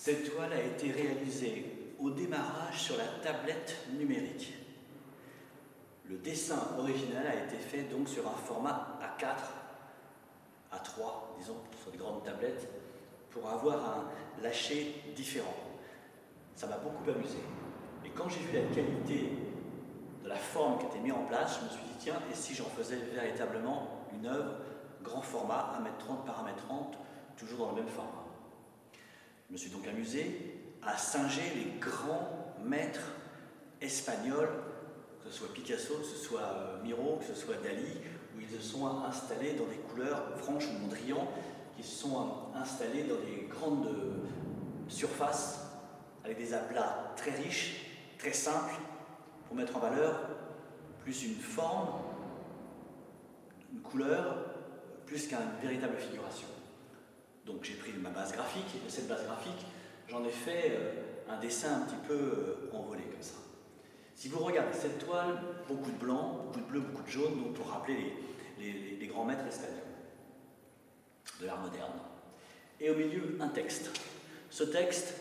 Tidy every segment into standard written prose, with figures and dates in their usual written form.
Cette toile a été réalisée au démarrage sur la tablette numérique. Le dessin original a été fait donc sur un format A4, A3, disons, sur des grandes tablettes, pour avoir un lâcher différent. Ça m'a beaucoup amusé. Et quand j'ai vu la qualité de la forme qui était mise en place, je me suis dit, tiens, et si j'en faisais véritablement une œuvre grand format, 1m30 par 1m30, toujours dans le même format. Je me suis donc amusé à singer les grands maîtres espagnols, que ce soit Picasso, que ce soit Miro, que ce soit Dali, où ils se sont installés dans des couleurs franches ou Mondrian, qui se sont installés dans des grandes surfaces, avec des aplats très riches, très simples, pour mettre en valeur plus une forme, une couleur, plus qu'une véritable figuration. Donc j'ai pris ma base graphique, et de cette base graphique, j'en ai fait un dessin un petit peu envolé comme ça. Si vous regardez cette toile, beaucoup de blanc, beaucoup de bleu, beaucoup de jaune, donc pour rappeler les grands maîtres espagnols de l'art moderne. Et au milieu, un texte. Ce texte,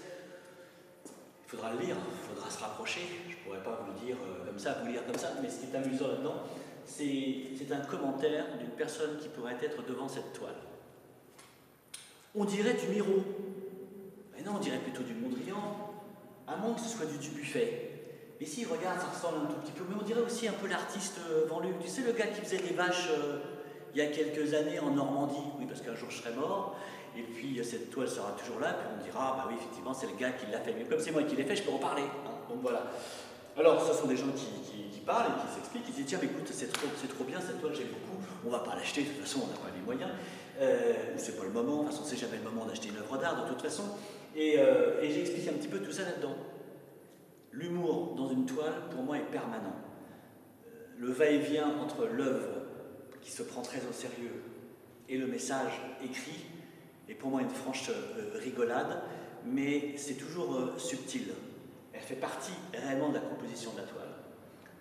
il faudra le lire, il faudra se rapprocher, je ne pourrais pas vous le dire comme ça, vous le lire comme ça, mais ce qui est amusant là-dedans, c'est un commentaire d'une personne qui pourrait être devant cette toile. On dirait du Miro, mais non, on dirait plutôt du Mondrian, à moins que ce soit du Dubuffet. Mais si, regarde, ça ressemble un tout petit peu, mais on dirait aussi un peu l'artiste Van-Luc. Tu sais, le gars qui faisait des vaches il y a quelques années en Normandie, oui, parce qu'un jour je serai mort, et puis cette toile sera toujours là, puis on dira, bah oui, effectivement, c'est le gars qui l'a fait. Mais comme c'est moi qui l'ai fait, je peux en parler. Hein, donc voilà. Alors, ce sont des gens qui parlent et qui s'expliquent, qui disent, tiens, mais écoute, c'est trop bien, cette toile, j'aime beaucoup, on ne va pas l'acheter, de toute façon, on n'a pas les moyens. C'est pas le moment, de toute façon, c'est jamais le moment d'acheter une œuvre d'art, de toute façon. Et j'ai expliqué un petit peu tout ça là-dedans. L'humour dans une toile, pour moi, est permanent. Le va-et-vient entre l'œuvre qui se prend très au sérieux et le message écrit est pour moi une franche rigolade, mais c'est toujours subtil. Elle fait partie réellement de la composition de la toile.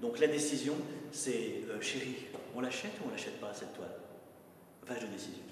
Donc la décision, c'est chérie, on l'achète ou on l'achète pas cette toile? Vache de décision.